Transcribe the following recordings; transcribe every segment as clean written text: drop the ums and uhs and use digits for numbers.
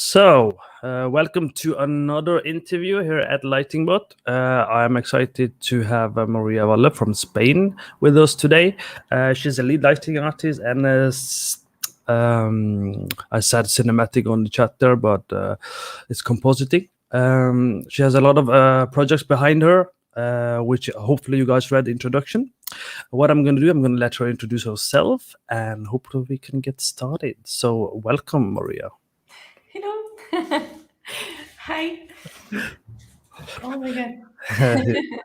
Welcome to another interview here at Lightingbot. I'm excited to have Maria Valle from Spain with us today. She's a lead lighting artist and I said cinematic on the chat there, but it's compositing. She has a lot of projects behind her, which hopefully you guys read the introduction. What I'm going to do, I'm going to let her introduce herself, and hopefully we can get started. So welcome, Maria. Hello. Hi. Oh my God.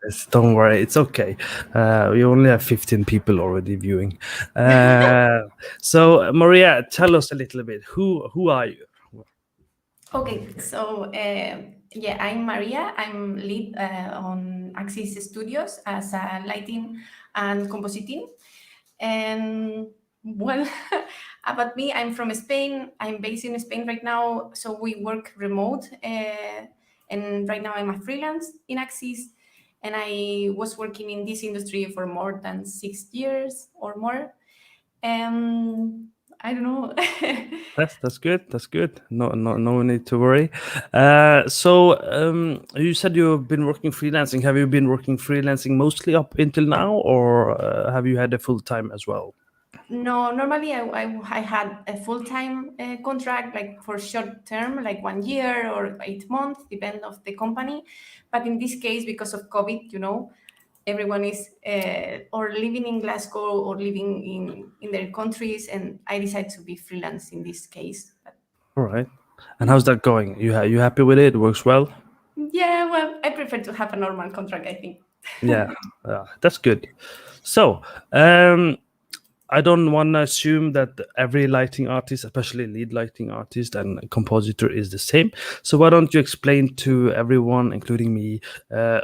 Yes, don't worry, it's okay. We only have 15 people already viewing. So, Maria, tell us a little bit. Who are you? Okay, so yeah, I'm Maria. I'm lead on Axis Studios as a lighting and compositing. And well, about me, I'm from Spain. I'm based in Spain right now, so we work remote. And right now, I'm a freelance in Axis, and I was working in this industry for more than 6 years or more. I don't know. That's good. That's good. No need to worry. You said you've been working freelancing. Have you been working freelancing mostly up until now, or have you had a full time as well? No, normally I had a full-time contract, like for short term, like 1 year or 8 months, depend of the company. But in this case, because of COVID, everyone is or living in Glasgow or living in their countries, and I decided to be freelance in this case. But All right. And how's that going? You happy with it? It works well? yeah, well, I prefer to have a normal contract, I think. Yeah, that's good. So, um, I don't want to assume that every lighting artist, especially lead lighting artist and compositor, is the same. So why don't you explain to everyone, including me,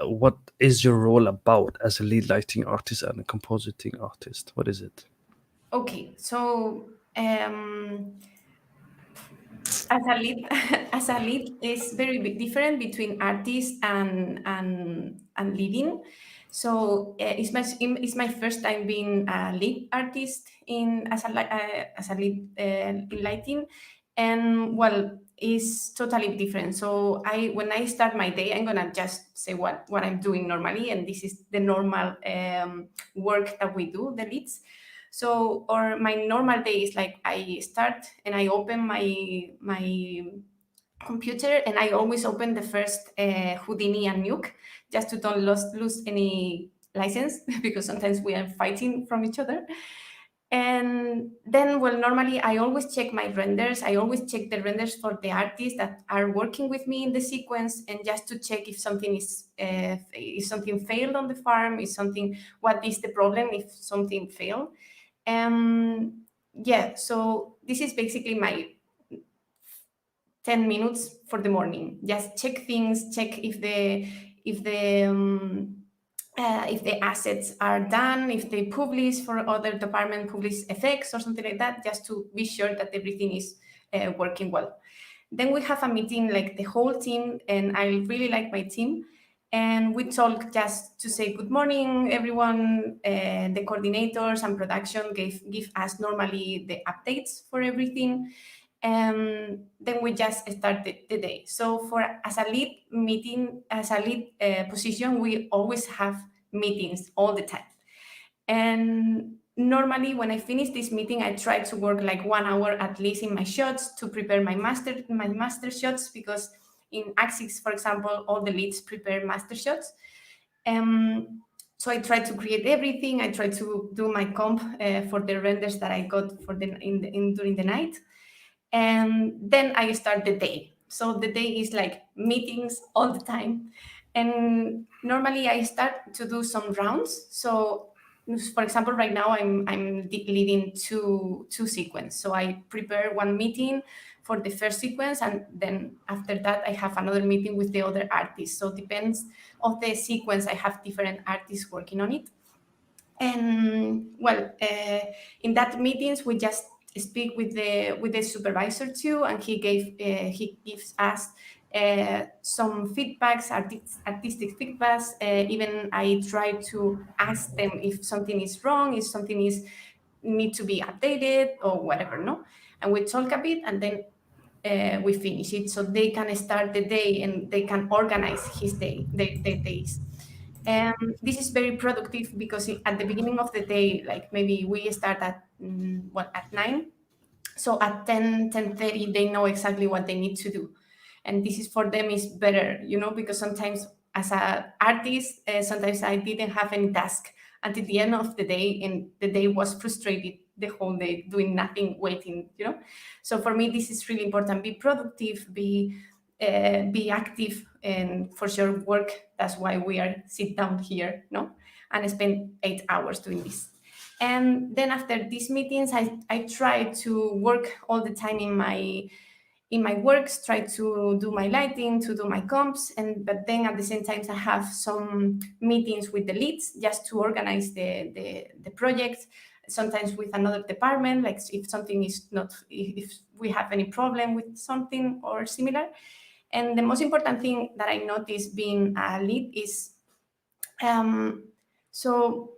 what is your role about as a lead lighting artist and a compositing artist? What is it? Okay, so as a lead, as a lead is very different between artist and leading. So it's my first time being a lead artist in as a lead in lighting, and well, it's totally different. So when I start my day, I'm gonna just say what I'm doing normally, and this is the normal work that we do, the leads. So, or my normal day is like I start and I open my computer, and I always open the first Houdini and Nuke, just to don't lose any license because sometimes we are fighting from each other. And then, well, normally I always check my renders. I always check the renders for the artists that are working with me in the sequence, and just to check if something failed on the farm, what is the problem if something failed. Yeah, so this is basically my 10 minutes for the morning. Just check things, check if the assets are done, if they publish for other department publish effects or something like that, just to be sure that everything is working well. Then we have a meeting, like the whole team, and I really like my team. And we talk just to say good morning, everyone. The coordinators and production give us normally the updates for everything. And then we just start the day. So as a lead meeting, as a lead position, we always have meetings all the time. And normally when I finish this meeting, I try to work like 1 hour at least in my shots to prepare my master shots, because in Axis, for example, all the leads prepare master shots. So I try to create everything. I try to do my comp for the renders that I got for during the night. And then I start the day. So the day is like meetings all the time. And normally I start to do some rounds. So for example, right now I'm leading two sequence. So I prepare one meeting for the first sequence, and then after that I have another meeting with the other artists. So it depends of the sequence. I have different artists working on it. And well, in that meetings we just speak with the supervisor too, and he gives us some feedbacks, artistic feedbacks. Even I try to ask them if something is wrong, if something is need to be updated or whatever, no. And we talk a bit, and then we finish it, so they can start the day and they can organize their days. And this is very productive because at the beginning of the day, like maybe we start at at 9, so at 10:30 they know exactly what they need to do, and this is for them is better, because sometimes as a artist, sometimes I didn't have any task until the end of the day, and the day was frustrated the whole day doing nothing, waiting. So for me this is really important: be productive, be active, and for sure work. That's why we are sit down here, no, and spend 8 hours doing this. And then after these meetings, I try to work all the time in my works, try to do my lighting, to do my comps, but then at the same time I have some meetings with the leads just to organize the project, sometimes with another department, like if something is not, if we have any problem with something or similar. And the most important thing that I noticed being a lead is, so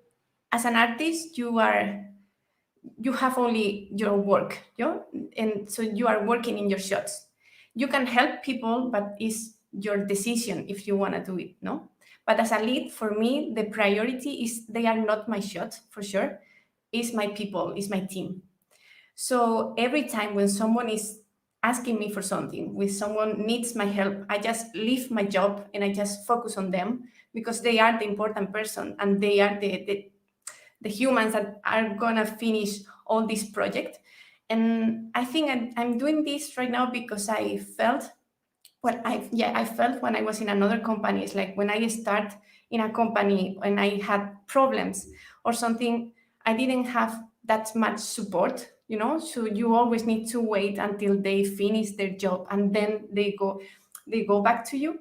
as an artist, you have only your work, and so you are working in your shots. You can help people, but it's your decision if you want to do it, no? But as a lead, for me, the priority is they are not my shot, for sure. It's my people, it's my team. So every time when someone is asking me for something, when someone needs my help, I just leave my job and I just focus on them, because they are the important person and they are the humans that are gonna finish all this project. And I think I'm doing this right now because I felt, I felt when I was in another company. It's like when I start in a company and I had problems or something, I didn't have that much support, so you always need to wait until they finish their job and then they go back to you.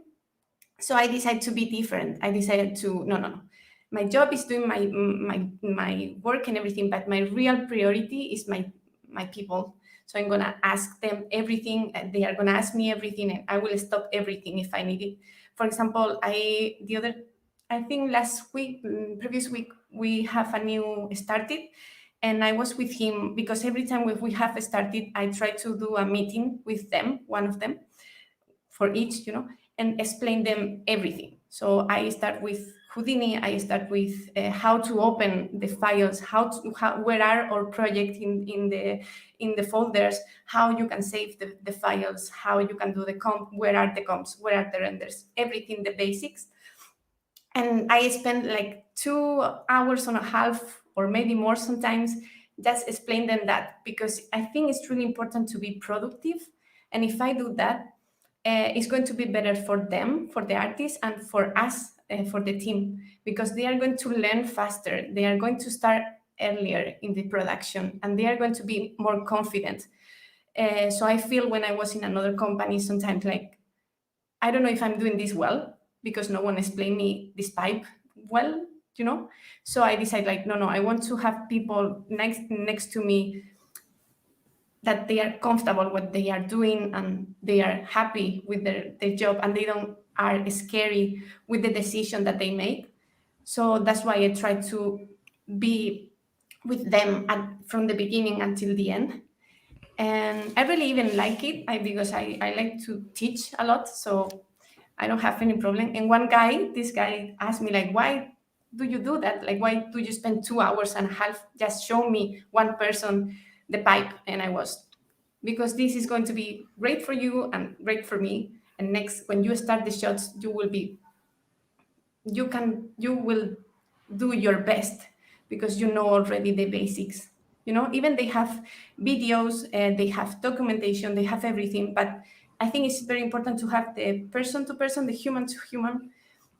So I decided to be different. I decided to, no, no, no. My job is doing my work and everything, but my real priority is my people. So I'm gonna ask them everything. They are gonna ask me everything, and I will stop everything if I need it. For example, I think last week, previous week, we have a new started, and I was with him because every time we have started, I try to do a meeting with them, one of them, for each, and explain them everything. So I start with Houdini. I start with how to open the files, where are our project in the folders, how you can save the files, how you can do the comp, where are the comps, where are the renders, everything, the basics. And I spend like 2 hours and a half, or maybe more sometimes, just explain them that, because I think it's really important to be productive. And if I do that, it's going to be better for them, for the artists, and for us, for the team, because they are going to learn faster. They are going to start earlier in the production, and they are going to be more confident. So I feel when I was in another company, sometimes like, I don't know if I'm doing this well, because no one explained me this pipe well, So I decided like, no, I want to have people next to me that they are comfortable what they are doing and they are happy with their job, and they don't are scary with the decision that they make. So that's why I try to be with them from the beginning until the end. And I really even like it, because I like to teach a lot, so I don't have any problem. And this guy asked me like, why do you do that? Like, why do you spend 2 hours and a half just show me one person the pipe? And I was, because this is going to be great for you and great for me. And next, when you start the shots, you will do your best, because you know already the basics. Even they have videos, they have documentation, they have everything. But I think it's very important to have the person to person, the human to human,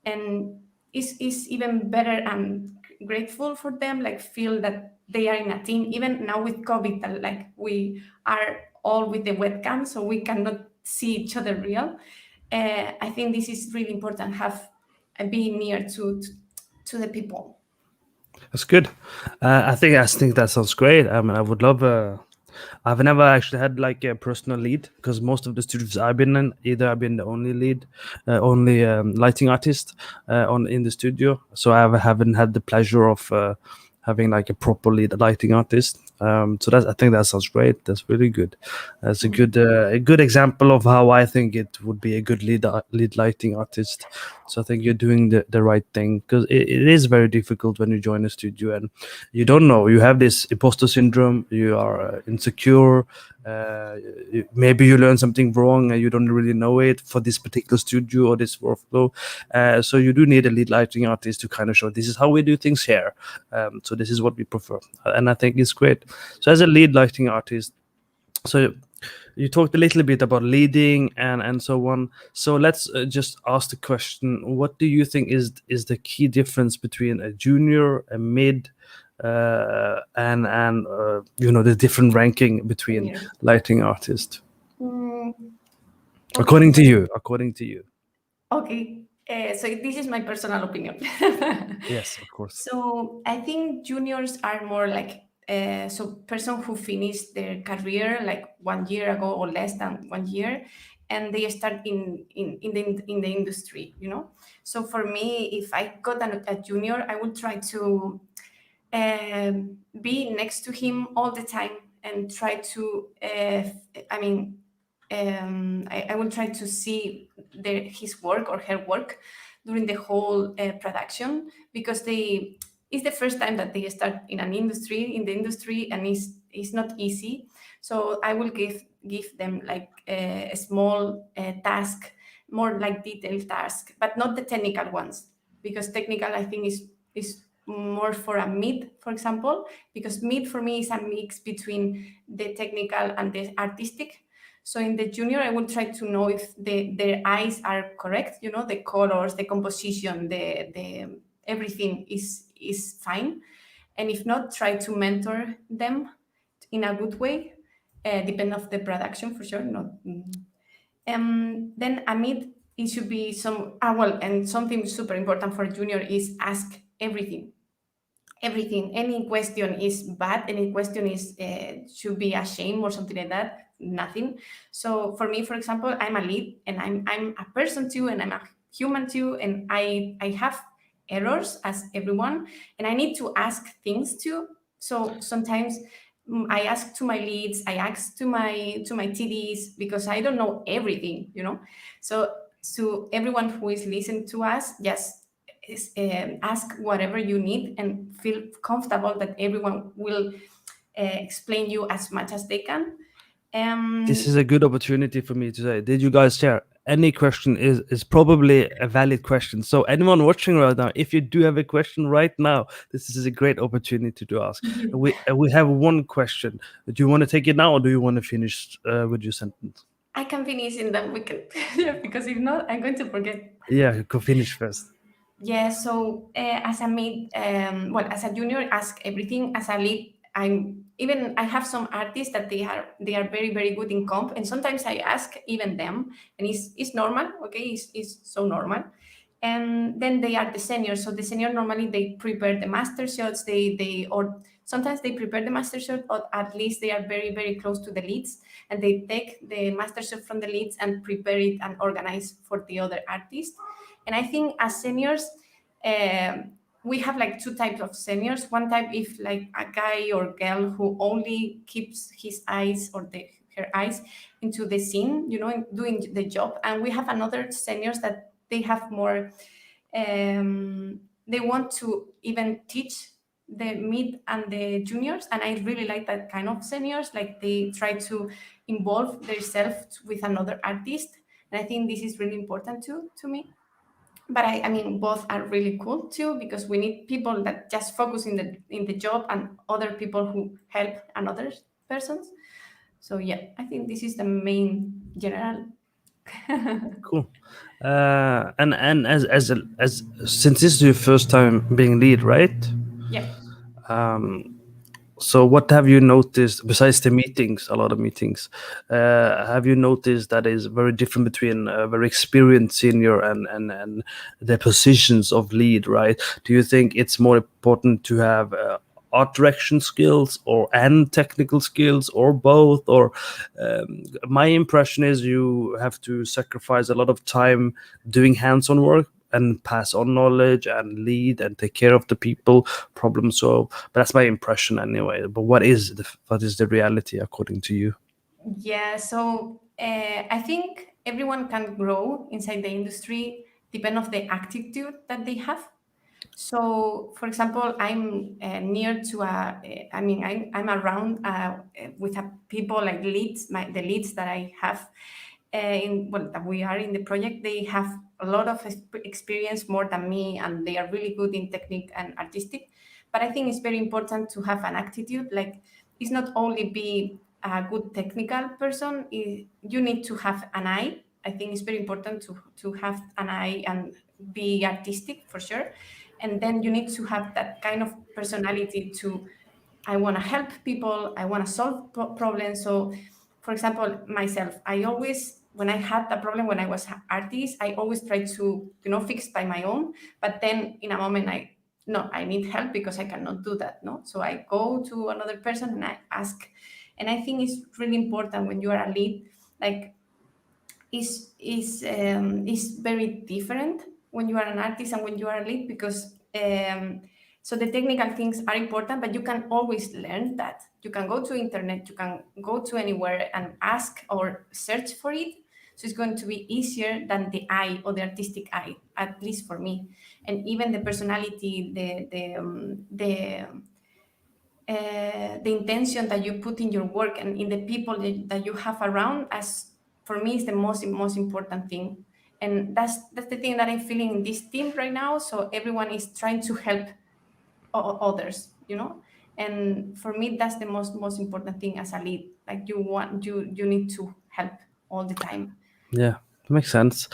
and is even better and grateful for them, like feel that they are in a team. Even now with COVID, that like we are all with the webcam, so we cannot see each other real. I think this is really important, have being near to the people. That's good. I think that sounds great. I mean, I would love. I've never actually had like a personal lead, because most of the studios I've been in, either I've been the only lead, only lighting artist in the studio. So I haven't had the pleasure of having like a proper lead lighting artist. So that's, I think that sounds great. That's really good. That's a good example of how I think it would be a good lead lighting artist. So I think you're doing the right thing, because it is very difficult when you join a studio and you don't know. You have this imposter syndrome. You are insecure. Maybe you learn something wrong and you don't really know it for this particular studio or this workflow. So you do need a lead lighting artist to kind of show this is how we do things here. So this is what we prefer, and I think it's great. So as a lead lighting artist, so you talked a little bit about leading and so on. So let's just ask the question: what do you think is the key difference between a junior, a mid, and the different ranking between Seniors. lighting artists? Mm, According okay. to you, according to you. Okay. So this is my personal opinion. Yes, of course. So I think juniors are more like so person who finished their career like 1 year ago or less than 1 year, and they start in the industry. So for me, if I got a junior, I would try to be next to him all the time and try to I mean I will try to see his work or her work during the whole production, because it's the first time that they start in the industry, and it's not easy. So I will give them like a small task, more like detailed task, but not the technical ones, because technical I think is more for a mid, for example, because mid for me is a mix between the technical and the artistic. So in the junior, I will try to know if their eyes are correct, the colors, the composition, the everything is fine. And if not, try to mentor them in a good way, depend of the production for sure. Not. Then amid, it should be and something super important for a junior is ask everything. Any question is bad, any question is should be a shame or something like that. Nothing. So for me, for example, I'm a lead, and I'm a person too, and I'm a human too, and I have errors as everyone, and I need to ask things too. So sometimes I ask to my leads, I ask to my TDs, because I don't know everything. So to everyone who is listening to us, just ask whatever you need and feel comfortable that everyone will explain you as much as they can. This Um, is a good opportunity for me to say, did you guys share? Any question is probably a valid question. So anyone watching right now, if you do have a question right now, this is a great opportunity to ask. We have one question. Do you want to take it now, or do you want to finish with your sentence? I can finish in that weekend because if not, I'm going to forget. Yeah, go finish first. Yeah, so as a mid, as a junior, ask everything. As a lead, I have some artists that they are very very good in comp, and sometimes I ask even them, and it's normal. Okay, it's so normal. And then they are the seniors. So the senior normally they prepare the master shots. Or sometimes they prepare the master shot, or at least they are very very close to the leads, and they take the master shot from the leads and prepare it and organize for the other artists. And I think as seniors, we have like two types of seniors. One type is like a guy or girl who only keeps his eyes or her eyes into the scene, and doing the job. And we have another seniors that they have more, they want to even teach the mid and the juniors. And I really like that kind of seniors, like they try to involve themselves with another artist. And I think this is really important too to me. But I mean, both are really cool too, because we need people that just focus in the job, and other people who help another persons. So yeah, I think this is the main general. Cool. And as since this is your first time being lead, right? Yeah. So what have you noticed besides the meetings, a lot of meetings? Have you noticed that is very different between a very experienced senior and the positions of lead, right? Do you think it's more important to have art direction skills and technical skills, or both? Or my impression is you have to sacrifice a lot of time doing hands-on work, and pass on knowledge and lead and take care of the people, problem solve. But that's my impression anyway. But what is the reality according to you? Yeah, so I think everyone can grow inside the industry depend of the attitude that they have. So, for example, I'm near to I mean, I'm around with people like leads, the leads that I have that we are in the project. They have a lot of experience more than me, and they are really good in technique and artistic. But I think it's very important to have an attitude. Like, it's not only be a good technical person. You need to have an eye. I think it's very important to have an eye and be artistic for sure. And then you need to have that kind of personality to, I want to help people, I want to solve problems. So, for example, myself, I always, when I had a problem when I was an artist, I always try to, fix by my own. But then in a moment, no, I need help because I cannot do that. No, so I go to another person and I ask. And I think it's really important when you are a lead, like is very different when you are an artist and when you are a lead, because so the technical things are important, but you can always learn that. You can go to internet, you can go to anywhere and ask or search for it. So it's going to be easier than the eye or the artistic eye, at least for me. And even the personality, the intention that you put in your work and in the people that you have around, as for me, is the most important thing. And that's the thing that I'm feeling in this team right now. So everyone is trying to help others, and for me that's the most important thing as a lead. Like, you need to help all the time. Yeah, makes sense.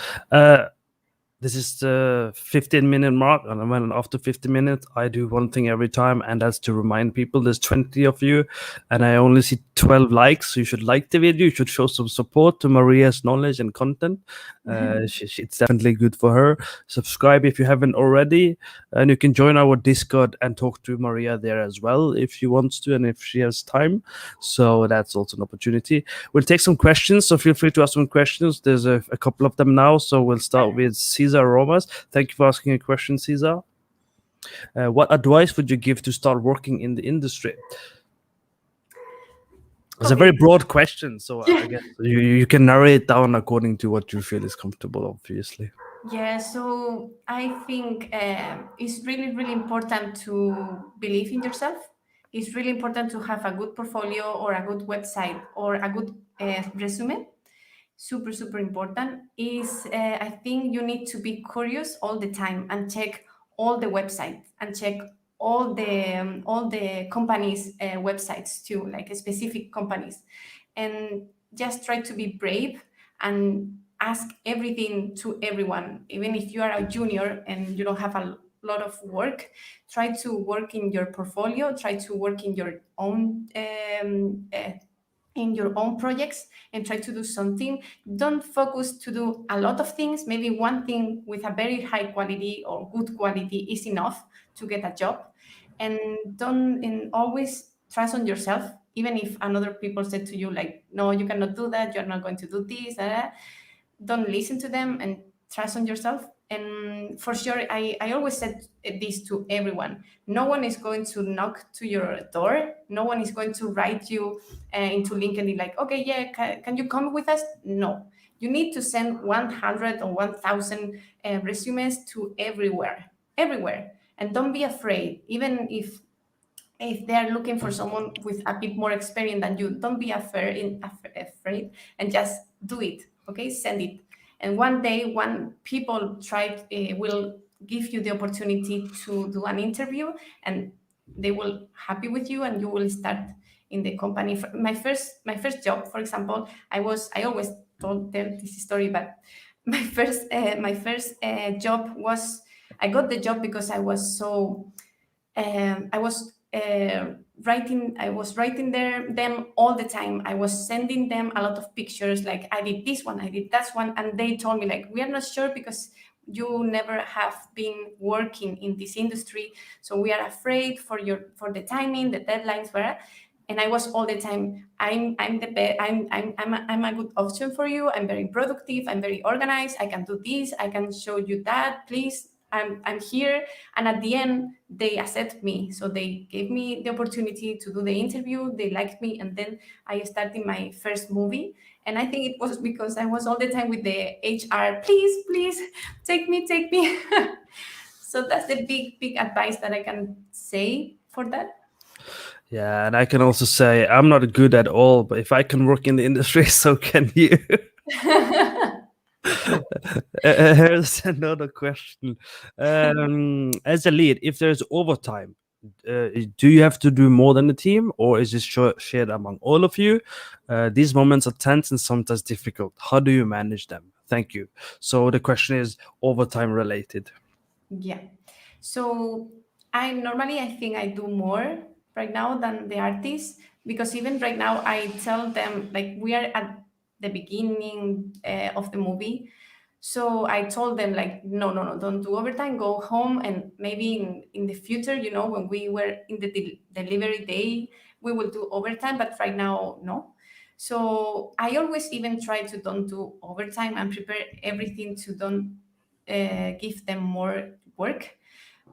This is the 15-minute mark, and when after 50 minutes I do one thing every time, and that's to remind people there's 20 of you and I only see 12 likes, so you should like the video, you should show some support to Maria's knowledge and content. It's definitely good for her. Subscribe if you haven't already, and you can join our Discord and talk to Maria there as well if she wants to and if she has time. So that's also an opportunity. We'll take some questions, so feel free to ask some questions. There's a couple of them now, so we'll start with Cesar Romas. Thank you for asking a question, Cesar. What advice would you give to start working in the industry? It's a very Okay. broad question, so I guess you can narrow it down according to what you feel is comfortable, obviously. Yeah, so I think it's really, really important to believe in yourself. It's really important to have a good portfolio or a good website or a good resume. Super, super important is I think you need to be curious all the time and check all the websites and check all the companies' websites too, like specific companies, and just try to be brave and ask everything to everyone. Even if you are a junior and you don't have a lot of work, try to work in your portfolio, try to work in your own projects and try to do something. Don't focus to do a lot of things. Maybe one thing with a very high quality or good quality is enough to get a job. And don't and always trust on yourself, even if another people said to you like, no, you cannot do that, you're not going to do this. Don't listen to them and trust on yourself. And for sure, I always said this to everyone: no one is going to knock to your door, no one is going to write you into LinkedIn like, okay, yeah, can you come with us? No, you need to send 100 or 1000 resumes to everywhere. And don't be afraid, even if they are looking for someone with a bit more experience than you, don't be afraid and just do it. Okay, send it. And one day, when people will give you the opportunity to do an interview, and they will happy with you, and you will start in the company. My first job, for example, I always tell this story, but my first job was, I got the job because I was so I was writing them all the time. I was sending them a lot of pictures, like I did this one, I did that one, and they told me like, we are not sure because you never have been working in this industry, so we are afraid for the timing, the deadlines, whatever. and I was all the time, I'm the best, I'm a good option for you. I'm very productive. I'm very organized. I can do this. I can show you that. Please, I'm here. And at the end, they accept me. So they gave me the opportunity to do the interview. They liked me, and then I started my first movie. And I think it was because I was all the time with the HR. Please, please, take me. So that's the big advice that I can say for that. Yeah, and I can also say I'm not good at all, but if I can work in the industry, so can you. Here's another question. As a lead, if there's overtime, do you have to do more than the team, or is it shared among all of you? These moments are tense and sometimes difficult. How do you manage them? Thank you. So the question is overtime related. Yeah. So I think I do more right now than the artists, because even right now I tell them, like, we are at the beginning of the movie. So I told them, like, no, no, no, don't do overtime. Go home, and maybe in the future, when we were in the delivery day, we will do overtime. But right now, no. So I always even try to don't do overtime and prepare everything to don't give them more work.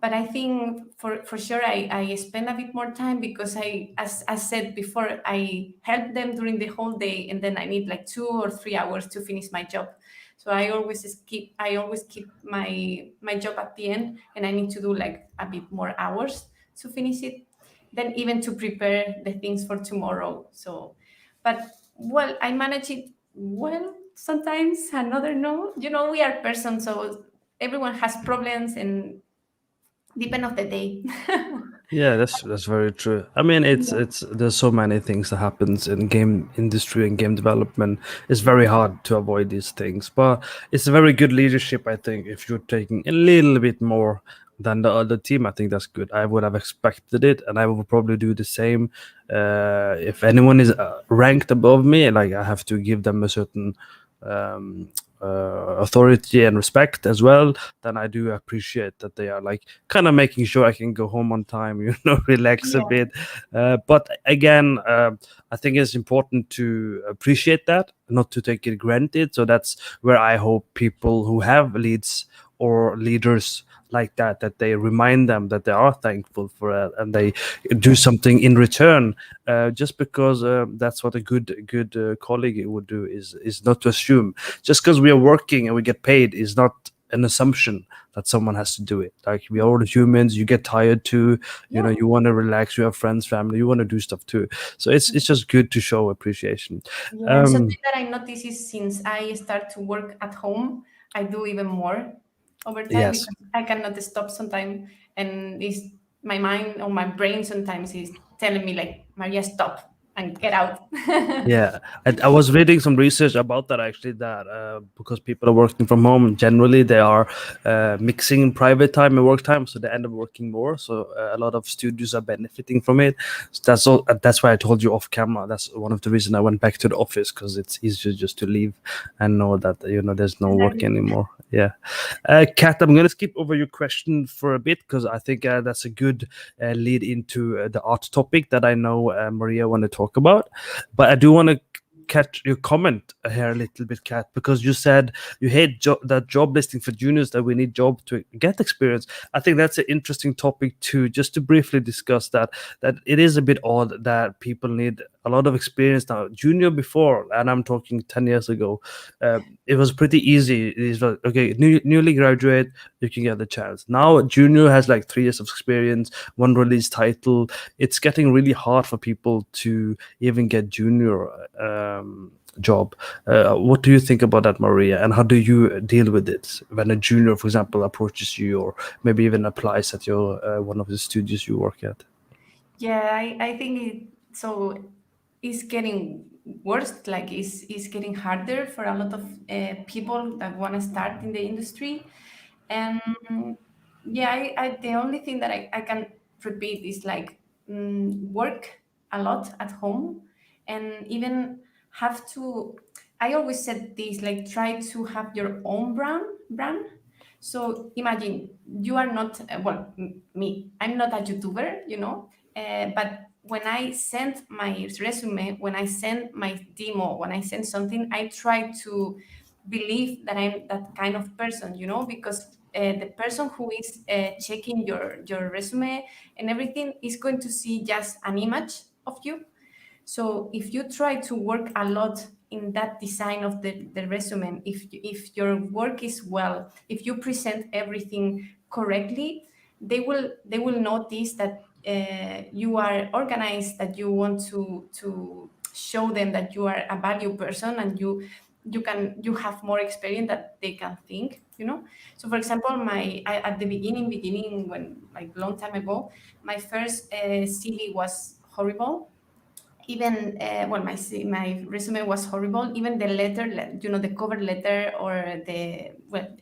But I think for sure I spend a bit more time, because as said before, I help them during the whole day, and then I need like 2 or 3 hours to finish my job. So I always keep my job at the end, and I need to do like a bit more hours to finish it, then even to prepare the things for tomorrow. So, but well, I manage it well sometimes, another no. We are persons, so everyone has problems, and depend of the day. Yeah, that's very true. I mean, it's there's so many things that happens in game industry and game development. It's very hard to avoid these things, but it's a very good leadership. I think if you're taking a little bit more than the other team, I think that's good. I would have expected it, and I would probably do the same. If anyone is ranked above me, like I have to give them a certain um, authority and respect as well, then I do appreciate that they are like kind of making sure I can go home on time, relax a Yeah, bit. But again, I think it's important to appreciate that, not to take it granted. So that's where I hope people who have leads or leaders like that they remind them that they are thankful for it, and they do something in return, just because that's what a good colleague would do, is not to assume just because we are working and we get paid is not an assumption that someone has to do it. Like, we are all humans, you get tired too, yeah, you want to relax, you have friends, family, you want to do stuff too. So it's just good to show appreciation. yeah. And um something that I notice is, since I start to work at home, I do even more overtime, yes. because I cannot stop sometimes, and this my mind or my brain sometimes is telling me, like, Maria, stop and get out. Yeah, I was reading some research about that actually. That because people are working from home, generally they are mixing private time and work time, so they end up working more. So a lot of studios are benefiting from it. So that's all. That's why I told you off camera. That's one of the reasons I went back to the office, because it's easier just to leave and know that there's no work Exactly. anymore. Yeah. Kat, I'm gonna skip over your question for a bit because I think that's a good lead into the art topic that I know Maria want to talk about. But I do want to catch your comment here a little bit, Kat, because you said you hate that job listing for juniors, that we need job to get experience. I think that's an interesting topic too, just to briefly discuss that it is a bit odd that people need a lot of experience now. Junior before, and I'm talking 10 years ago, it was pretty easy. It's like, okay, newly graduate, you can get the chance. Now junior has like 3 years of experience, one release title. It's getting really hard for people to even get junior job. What do you think about that, Maria? And how do you deal with it when a junior, for example, approaches you, or maybe even applies at your one of the studios you work at? Yeah, I think it's getting worse. Like, it's getting harder for a lot of people that want to start in the industry. And yeah, the only thing that I can repeat is, like, work a lot at home, and even have to. I always said this, like, try to have your own brand. So imagine you are not, well, me. I'm not a YouTuber, but when I send my resume, when I send my demo, when I send something, I try to believe that I'm that kind of person, because the person who is checking your resume and everything is going to see just an image of you. So if you try to work a lot in that design of the resume, if your work is well, if you present everything correctly, they will notice that you are organized, that you want to show them that you are a value person, and you have more experience that they can think. So for example, at the beginning, when, like, long time ago, my first CV was horrible. Even well, my resume was horrible. Even the letter, the cover letter, or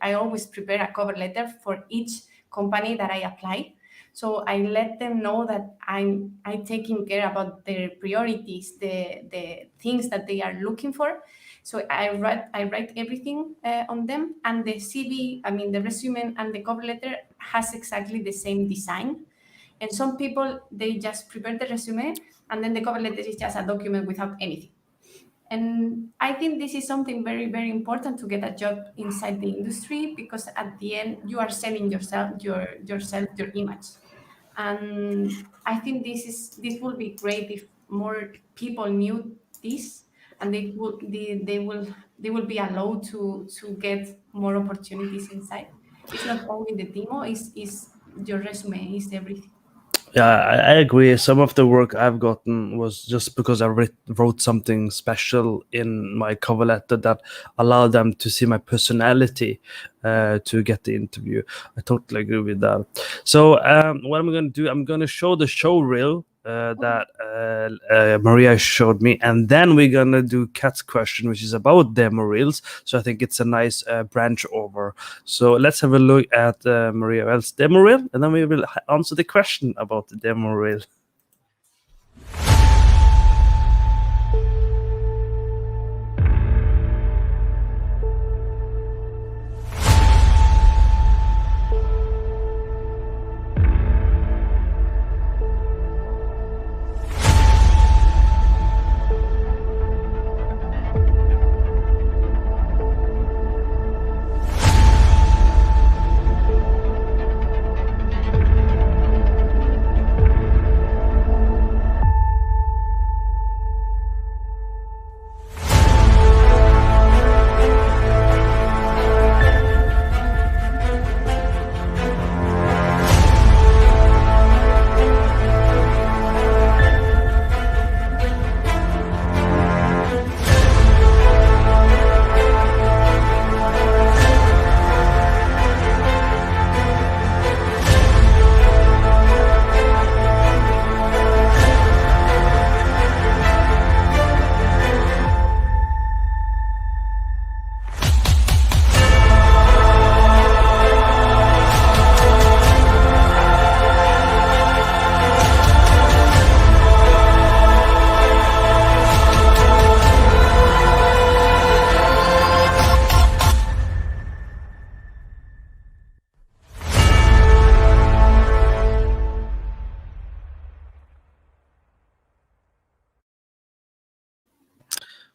I always prepare a cover letter for each company that I apply. So I let them know that I taking care about their priorities, the things that they are looking for. So I write everything on them, and the CV, I mean the resume and the cover letter, has exactly the same design. And some people, they just prepare the resume, and then the cover letter is just a document without anything. And I think this is something very, very important to get a job inside the industry, because at the end you are selling your image. And I think this will be great if more people knew this, and they will be allowed to get more opportunities inside. It's not only the demo, is your resume, is everything. Yeah, I agree. Some of the work I've gotten was just because I wrote something special in my cover letter that allowed them to see my personality to get the interview. I totally agree with that. So, what I'm going to do, I'm going to show the show reel that Maria showed me, and then we're going to do Kat's question, which is about demo reels. So I think it's a nice branch over. So let's have a look at Maria Wells' demo reel, and then we will answer the question about the demo reel.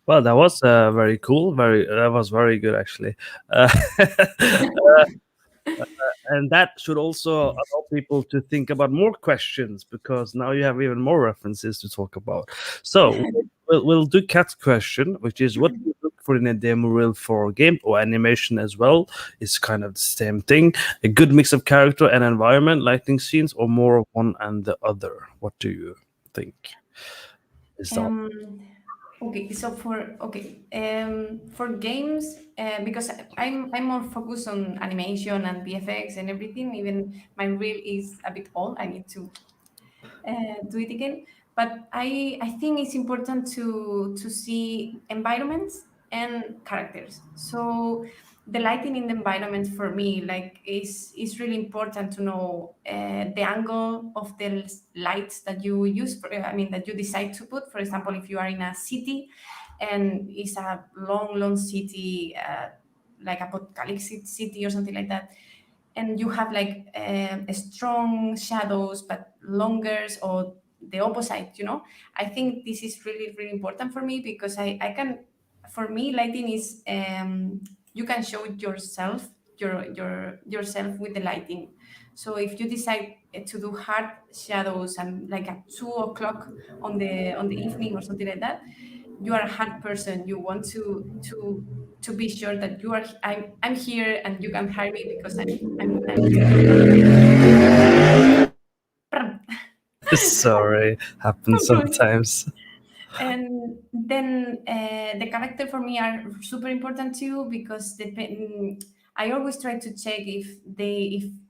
Well, that was very cool. That was very good, actually. Uh, and that should also allow people to think about more questions, because now you have even more references to talk about. So we'll do Kat's question, which is, what do you look for in a demo reel for game or animation as well? It's kind of the same thing. A good mix of character and environment, lighting scenes, or more of one and the other. What do you think? Is that Um, okay, so for games, because I'm more focused on animation and VFX and everything. Even my reel is a bit old. I need to do it again. But I think it's important to see environments and characters. So the lighting in the environment, for me, like, is really important to know the angle of the lights that you use. I mean, that you decide to put. For example, if you are in a city and it's a long city, like apocalyptic city or something like that, and you have like strong shadows but longer, or the opposite, you know. I think this is really, really important for me, because I can, for me, lighting is, you can show yourself, yourself with the lighting. So if you decide to do hard shadows and like at 2 o'clock on the evening or something like that, you are a hard person. You want to be sure that you are, I'm here and you can hire me because I'm Sorry, happens sometimes. and then the character for me are super important too, because I always try to check if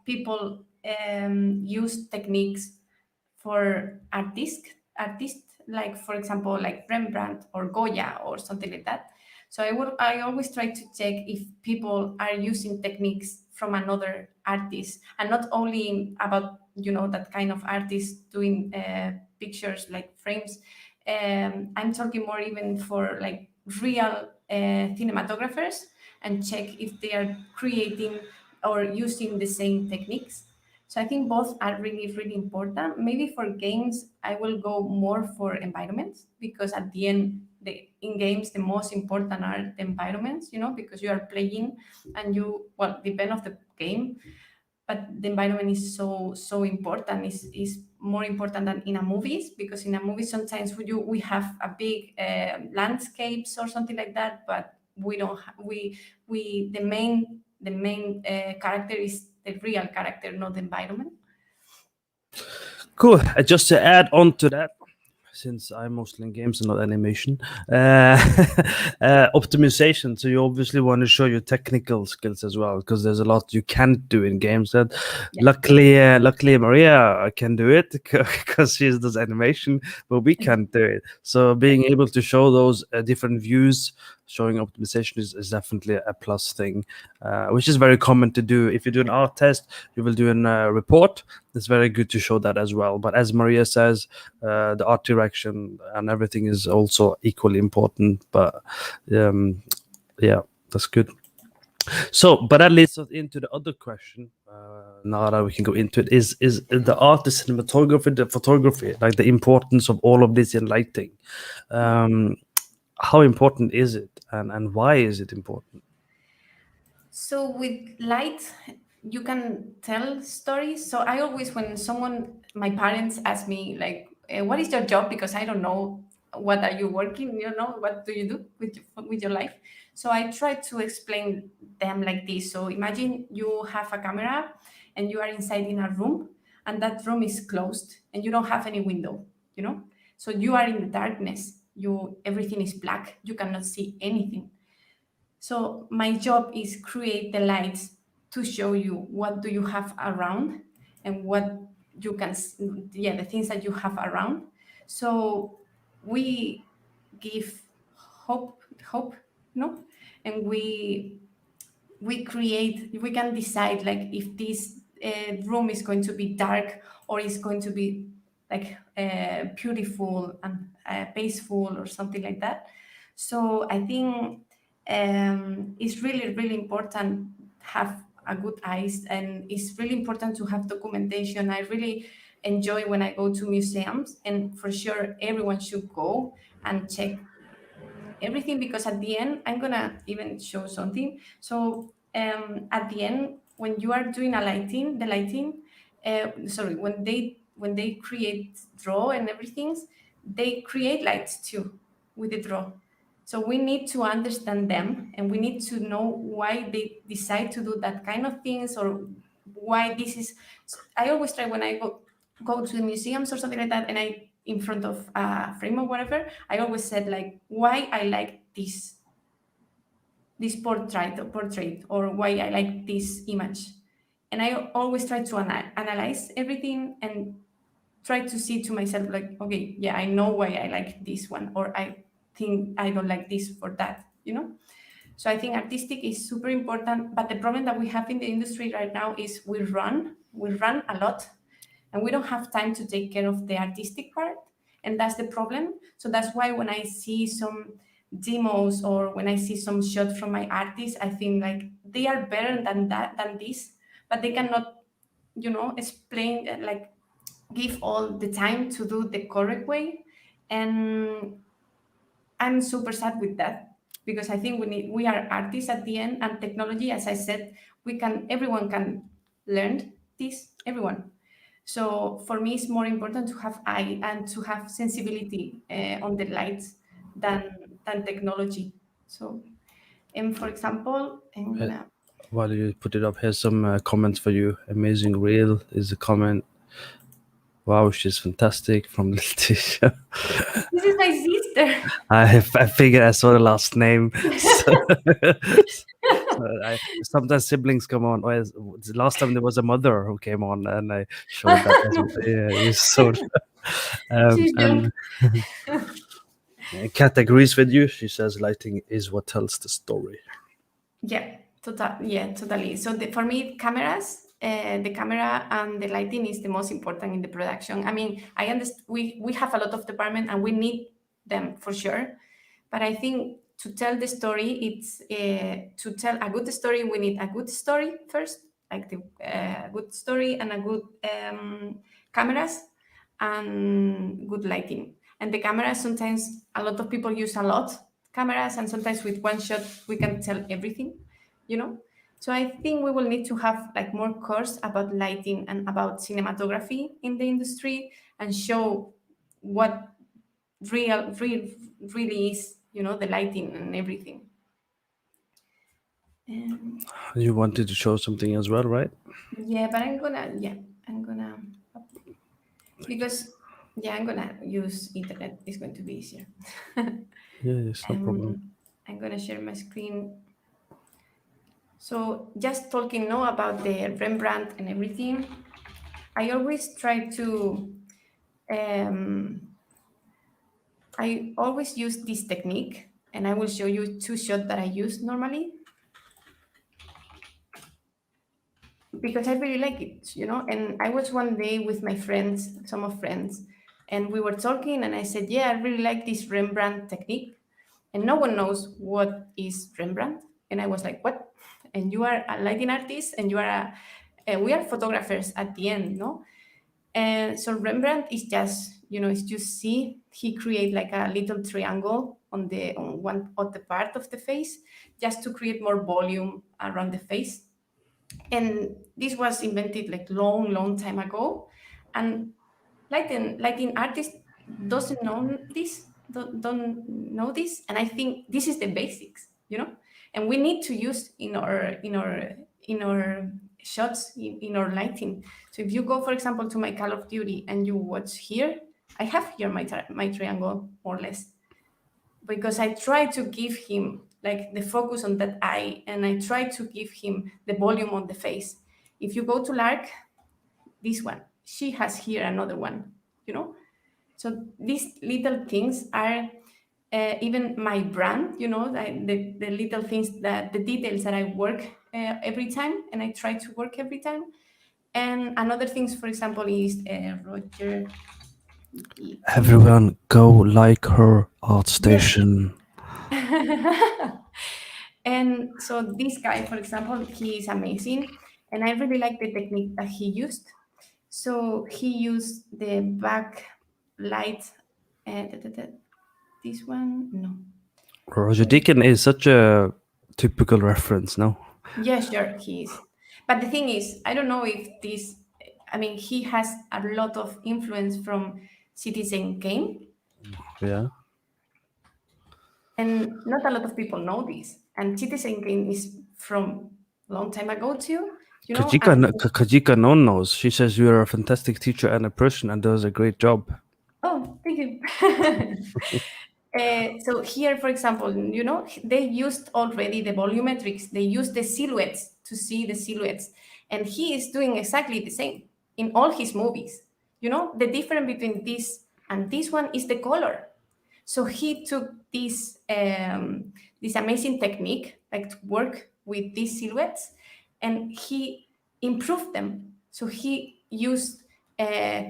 people use techniques for artists, like for example like Rembrandt or Goya or something like that. So I always try to check if people are using techniques from another artist, and not only about, you know, that kind of artist doing pictures like frames. I'm talking more even for like real cinematographers, and check if they are creating or using the same techniques. So I think both are really, really important. Maybe for games, I will go more for environments, because at the end, in games, the most important are the environments, you know, because you are playing and you, well, depend of the game, but the environment is so important. Is more important than in a movies, because in a movie sometimes we have a big landscapes or something like that, but we don't we the main character is the real character, not the environment. Cool. Just to add on to that, since I'm mostly in games and not animation, optimization. So you obviously want to show your technical skills as well, because there's a lot you can't do in games. That Yeah. luckily Maria can do it because she does animation, but we can't do it. So being able to show those different views, showing optimization is definitely a plus thing, which is very common to do. If you do an art test, you will do a report. It's very good to show that as well. But as Maria says, the art direction and everything is also equally important. But yeah, that's good. So, but that leads us into the other question. Now that we can go into it, is the art, the cinematography, the photography, like the importance of all of this in lighting. Um, how important is it, and why is it important? So with light, you can tell stories. So I always, when someone, my parents ask me like, "What is your job?" Because I don't know what are you working. You know, what do you do with your life? So I try to explain them like this. So imagine you have a camera and you are inside in a room, and that room is closed and you don't have any window. You know, so you are in the darkness. Everything is black. You cannot see anything. So my job is create the lights to show you what do you have around, and what you can, yeah, the things that you have around. So we give hope, no, and we can decide like if this room is going to be dark or is going to be like beautiful and peaceful or something like that. So I think it's really, really important to have a good eyes, and it's really important to have documentation. I really enjoy when I go to museums, and for sure everyone should go and check everything, because at the end, I'm gonna even show something. So at the end, when you are doing the lighting, sorry, when they create draw and everything, they create lights too with the draw. So we need to understand them, and we need to know why they decide to do that kind of things, or why this is. I always try when I go to the museums or something like that, and I in front of a frame or whatever, I always said like why I like this portrait, or why I like this image. And I always try to analyze everything and try to see to myself like, okay, yeah, I know why I like this one, or I think I don't like this for that, you know. So I think artistic is super important, but the problem that we have in the industry right now is we run a lot, and we don't have time to take care of the artistic part, and that's the problem. So that's why when I see some demos, or when I see some shots from my artists, I think like they are better than this, but they cannot, explain like give all the time to do the correct way. And I'm super sad with that, because I think we are artists at the end, and technology, as I said, everyone can learn this, everyone. So for me, it's more important to have eye and to have sensibility on the lights than technology. So, and for example, I'm Uh, gonna. While you put it up, here's some comments for you. Amazing reel is a comment. Wow, she's fantastic from Letitia. This is my sister. I figured I saw the last name. So, sometimes siblings come on. Well, the last time there was a mother who came on, and I showed that as well. No, Yeah, you saw. she's young. And Kat agrees with you. She says lighting is what tells the story. Yeah, totally. So for me, the camera and the lighting is the most important in the production. I mean, I understand we have a lot of department and we need them for sure, but I think to tell the story, it's to tell a good story, we need a good story first, like the good story and a good cameras and good lighting. And the cameras, sometimes a lot of people use a lot cameras, and sometimes with one shot we can tell everything, you know. So I think we will need to have like more course about lighting and about cinematography in the industry, and show what really is, the lighting and everything. um, You wanted to show something as well, right? yeah, but I'm gonna because I'm gonna use internet. It's going to be easier. Yeah, it's no problem. I'm gonna share my screen. So just talking now about the Rembrandt and everything, I always try to um, I always use this technique, and I will show you two shots that I use normally, because I really like it. And I was one day with my friends, some of friends, and we were talking, and I said, "Yeah, I really like this Rembrandt technique," and no one knows what is Rembrandt, and I was like, "What?" And you are a lighting artist, and we are photographers at the end, no? And so Rembrandt is just, as you see, he create like a little triangle on one of the part of the face, just to create more volume around the face. And this was invented like long, long time ago. And lighting artists doesn't know this, don't know this. And I think this is the basics. And we need to use in our shots, in our lighting. So if you go, for example, to my Call of Duty and you watch here, I have here my triangle, more or less, because I try to give him like the focus on that eye, and I try to give him the volume on the face. If you go to Lark, this one, she has here another one, you know. So these little things are even my brand, the little things, that the details that I work every time, and I try to work every time. And another things, for example, is Roger. Everyone go like her art Yes. station. And so this guy, for example, he is amazing, and I really like the technique that he used. So he used the backlight. This one, no. Roger Deacon is such a typical reference, no? Yeah, sure, he is. But the thing is, I don't know if this. I mean, he has a lot of influence from Citizen Kane, Yeah. and not a lot of people know this. And Citizen Kane is from long time ago too, and Kajika non knows. She says you are a fantastic teacher and a person and does a great job. oh, thank you. So here, for example, they used already the volumetrics. They used the silhouettes to see the silhouettes, and he is doing exactly the same in all his movies. The difference between this and this one is the color. So he took this amazing technique, like to work with these silhouettes, and he improved them. So he used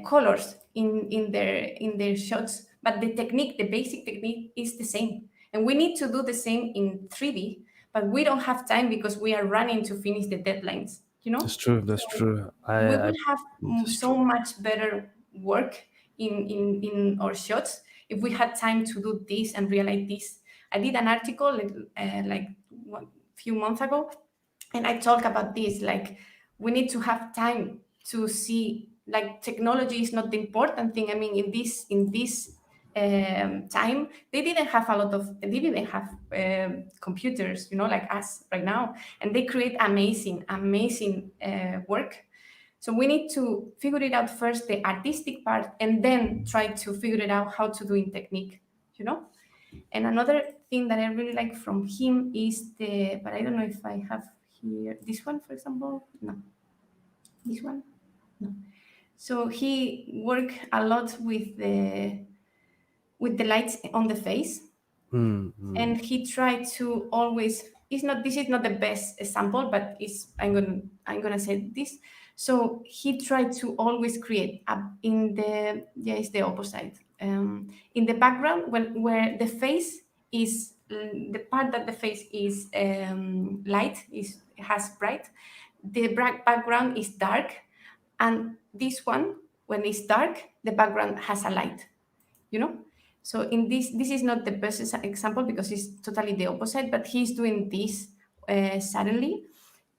colors in their shots, but the technique, the basic technique, is the same. And we need to do the same in 3D, but we don't have time because we are running to finish the deadlines. That's true. That's So true. we will have That's so true. much better work in our shots if we had time to do this and realize this. I did an article like one few months ago, and I talk about this. Like, we need to have time to see. Like, technology is not the important thing. I mean, in this time, they didn't have computers, like us right now, and they create amazing work. So we need to figure it out first, the artistic part, and then try to figure it out how to do in technique, you know? And another thing that I really like from him is but I don't know if I have here, this one, for example. No, this one, no. So he work a lot with the lights on the face, Mm-hmm. and he tried to always, it's not this is not the best example, but it's I'm gonna say this. So he tried to always create in the, yeah, it's the opposite, in the background, when where the face is, the part that the face is light, is has bright, the background is dark, and this one, when it's dark, the background has a light, you know. So in this is not the best example because it's totally the opposite, but he's doing this suddenly,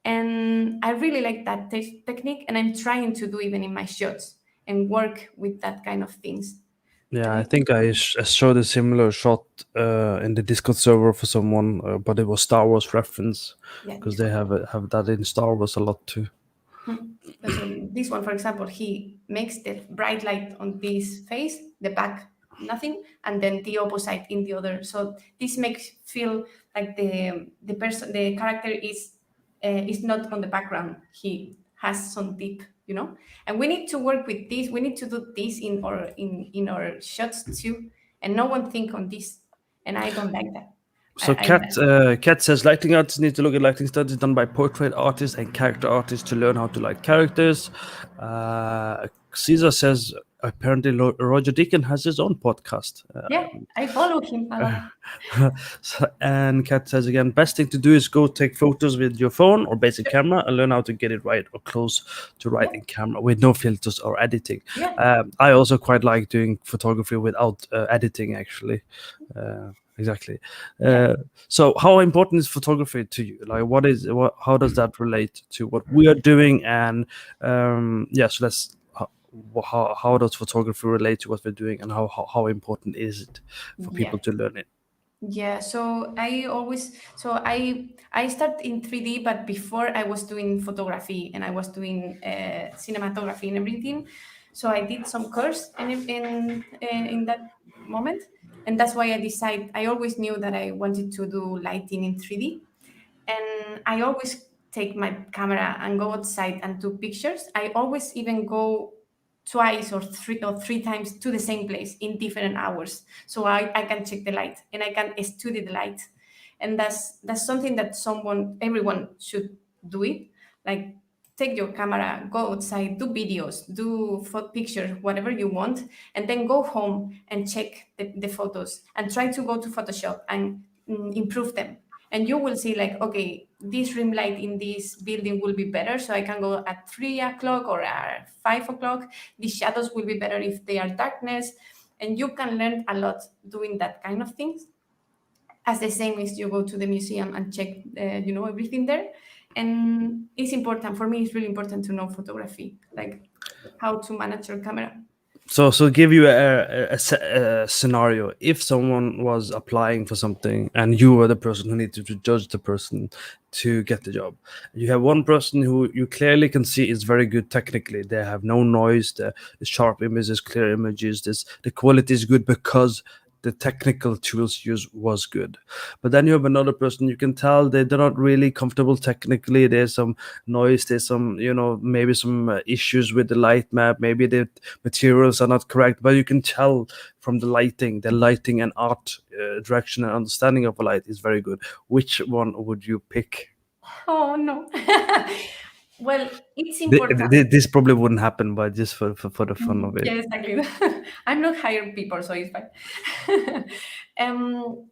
and I really like that technique, and I'm trying to do even in my shots and work with that kind of things. Yeah, I I think I showed a similar shot in the Discord server for someone, but it was Star Wars reference Yeah, because this they one. have that in Star Wars a lot too. Hmm. So this one, for example, he makes the bright light on this face, the back nothing, and then the opposite in the other. So this makes feel like the character is not on the background. He has some deep, And we need to work with this. We need to do this in our shots too, and no one think on this, and I don't like that. So Kat says lighting artists need to look at lighting studies done by portrait artists and character artists to learn how to light characters. Caesar says apparently Roger Deacon has his own podcast. Yeah, I follow him a lot. And Kat says again, best thing to do is go take photos with your phone or basic camera and learn how to get it right or close to right Yeah, in camera with no filters or editing. yeah, I also quite like doing photography without editing, actually. Exactly. yeah. So, how important is photography to you? Like, how does that relate to what we are doing? And yeah, so let's. How does photography relate to what we're doing, and how important is it for Yeah. people to learn it? Yeah, so I start in 3D, but before I was doing photography and I was doing cinematography and everything. So I did some course in that moment, and that's why I decided. I always knew that I wanted to do lighting in 3D, and I always take my camera and go outside and do pictures. I always even go twice or three times to the same place in different hours, so I can check the light and I can study the light. And that's something that everyone should do it. Like, take your camera, go outside, do videos, do pictures, whatever you want, and then go home and check the photos and try to go to Photoshop and improve them. And you will see, like, okay, this rim light in this building will be better, so I can go at 3 o'clock or at 5 o'clock. The shadows will be better if they are darkness, and you can learn a lot doing that kind of things. As the same as you go to the museum and check, everything there. And it's important for me. It's really important to know photography, like how to manage your camera. So give you a scenario. If someone was applying for something and you were the person who needed to judge the person to get the job, you have one person who you clearly can see is very good technically. They have no noise, the sharp images, clear images. The quality is good because the technical tools used was good. But then you have another person, you can tell they're not really comfortable technically. There's some noise, there's some, maybe some issues with the light map, maybe the materials are not correct, but you can tell from the lighting and art direction and understanding of a light is very good. Which one would you pick? Oh no. Well, it's important. This probably wouldn't happen, but just for the fun of it. Yeah, exactly. I'm not hiring people, so it's fine. um,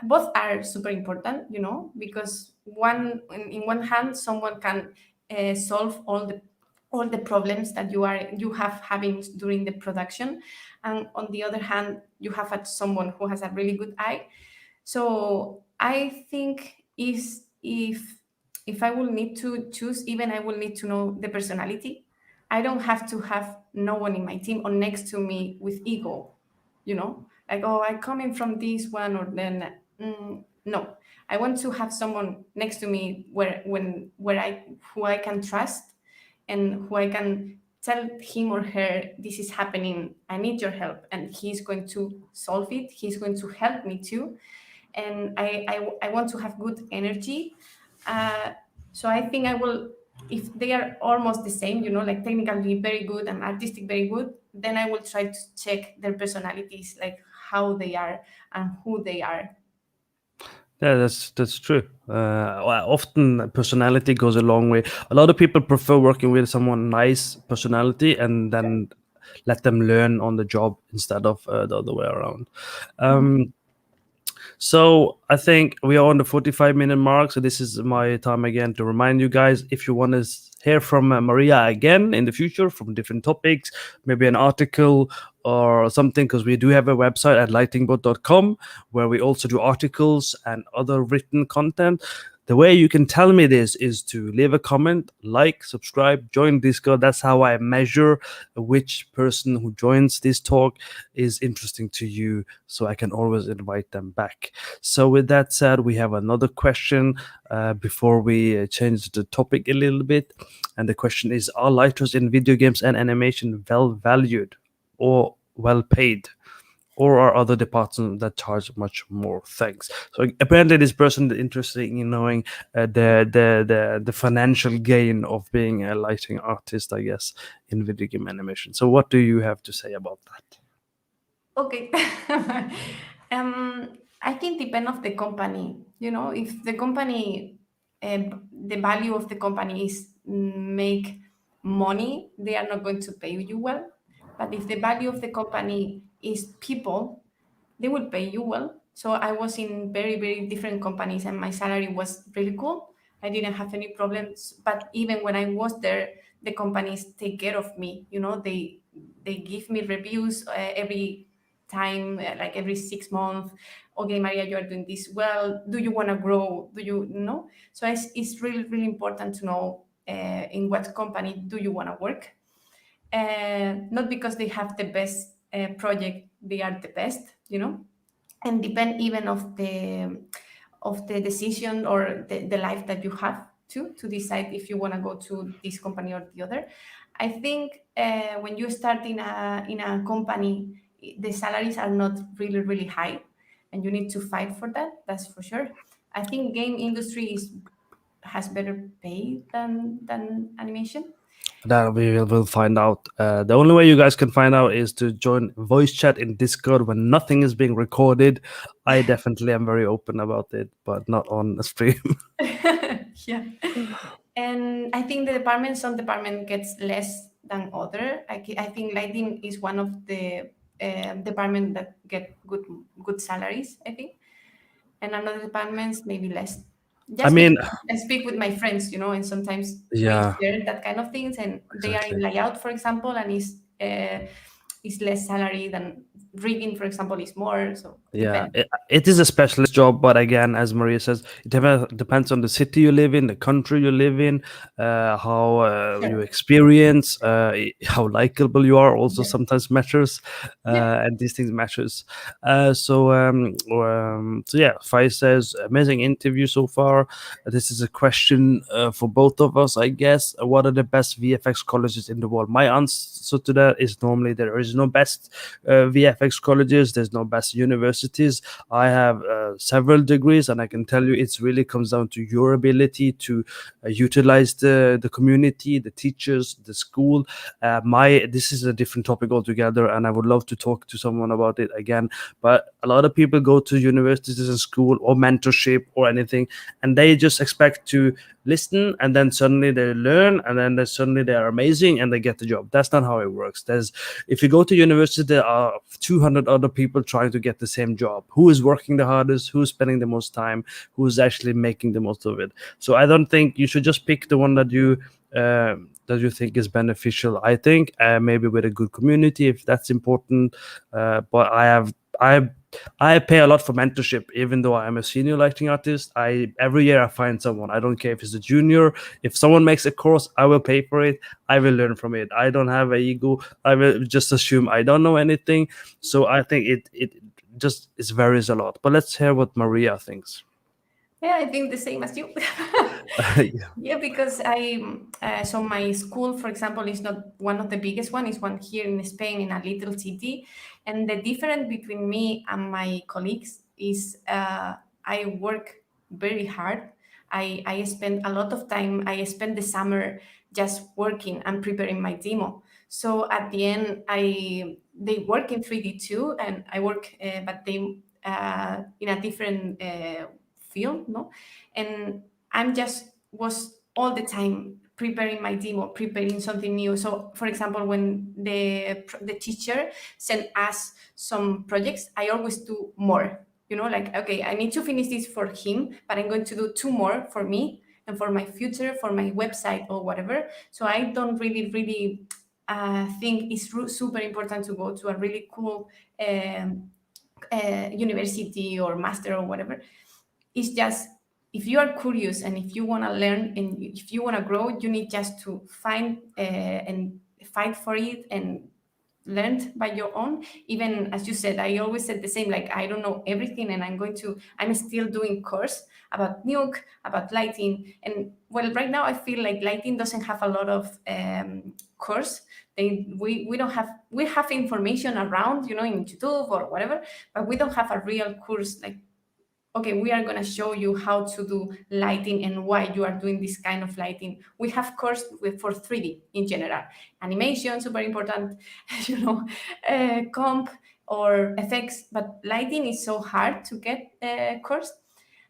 Both are super important, because in one hand, someone can solve all the all the problems that you have having during the production, and on the other hand you have someone who has a really good eye. So I think is if I will need to choose, even I will need to know the personality. I don't have to have no one in my team or next to me with ego, like, oh, I come in from this one, or then no. I want to have someone next to me where I who I can trust, and who I can tell him or her, this is happening, I need your help, and he's going to solve it, he's going to help me too. And I want to have good energy. uh, so I think I will, if they are almost the same, like technically very good and artistic very good, then I will try to check their personalities, like how they are and who they are. Yeah, that's true. Well, often personality goes a long way. A lot of people prefer working with someone nice personality and then let them learn on the job instead of the other way around. Um, So I think we are on the 45-minute mark. So this is my time again to remind you guys, if you want to hear from Maria again in the future from different topics, maybe an article or something, because we do have a website at lightingbot.com where we also do articles and other written content. The way you can tell me this is to leave a comment, like, subscribe, join Discord. That's how I measure which person who joins this talk is interesting to you, so I can always invite them back. So with that said, we have another question before we change the topic a little bit. And the question is, are lighters in video games and animation well valued or well paid? Or are other departments that charge much more? Thanks. So apparently, this person is interested in knowing the financial gain of being a lighting artist, I guess, in video game animation. So what do you have to say about that? Okay. I think depend of the company. If the company, the value of the company is make money, they are not going to pay you well. But if the value of the company is people, they will pay you well. So I was in very, very different companies, and my salary was really cool. I didn't have any problems. But even when I was there, the companies take care of me. They give me reviews every time, like every 6 months. Okay, Maria, you are doing this well. Do you want to grow? Do you know? So it's really, really important to know in what company do you want to work. Not because they have the best project, they are the best, and depend even of the decision or the life that you have to decide if you want to go to this company or the other. I think when you start in a company, the salaries are not really, really high, and you need to fight for that. That's for sure. I think game industry has better pay than animation. That we will find out. The only way you guys can find out is to join voice chat in Discord when nothing is being recorded. I definitely am very open about it, but not on a stream. Yeah. And I think some department gets less than other. I think lighting is one of the department that get good salaries, I think, and another departments maybe less. I Just mean, because I speak with my friends, and sometimes we yeah, share that kind of things, and they are in exactly. layout, for example, and is less salary than rigging, for example, is more. So Yeah, depends. it is a specialist job, but again, as Maria says, it depends on the city you live in, the country you live in, how you Sure. experience, how likable you are. Also, Yeah. sometimes matters, Yeah. and these things matters. So yeah, Fai says amazing interview so far. This is a question for both of us, I guess. What are the best VFX colleges in the world? My answer to that is normally there is no best VFX colleges. There's no best universities. I have several degrees, and I can tell you it really comes down to your ability to utilize the community, the teachers, the school. My This is a different topic altogether, and I would love to talk to someone about it again. But a lot of people go to universities and school or mentorship or anything, and they just expect to listen, and then suddenly they learn, and then suddenly they are amazing and they get the job. That's not how it works. If you go to university, there are 200 other people trying to get the same job. Who is working the hardest? Who's spending the most time? Who's actually making the most of it? So I don't think you should just pick the one that you that you think is beneficial? I think maybe with a good community, if that's important. But I I pay a lot for mentorship, even though I'm a senior lighting artist. I every year I find someone. I don't care if it's a junior. If someone makes a course, I will pay for it. I will learn from it. I don't have a ego. I will just assume I don't know anything. So I think it just it varies a lot. But let's hear what Maria thinks. Yeah, I think the same as you. Yeah. Yeah, because so my school, for example, is not one of the biggest one. It's one here in Spain in a little city, and the difference between me and my colleagues is I work very hard. I spend a lot of time. I spend the summer just working and preparing my demo. So at the end, they work in 3D too, and I work, but they in a different field, no, and I'm just was all the time preparing my demo, preparing something new. So, for example, when the teacher sent us some projects, I always do more. You know, like okay, I need to finish this for him, but I'm going to do two more for me and for my future, for my website or whatever. So I don't really think it's super important to go to a really cool university or master or whatever. It's just if you are curious and if you want to learn and if you want to grow, you need just to find and fight for it and learn by your own. Even as you said, I always said the same, like I don't know everything and I'm still doing course about nuke, about lighting. And well, right now I feel like lighting doesn't have a lot of course. We don't have, we have information around, you know, in YouTube or whatever, but we don't have a real course like, okay, we are going to show you how to do lighting and why you are doing this kind of lighting. We have course for 3D in general, animation, super important, you know, comp or effects, but lighting is so hard to get course.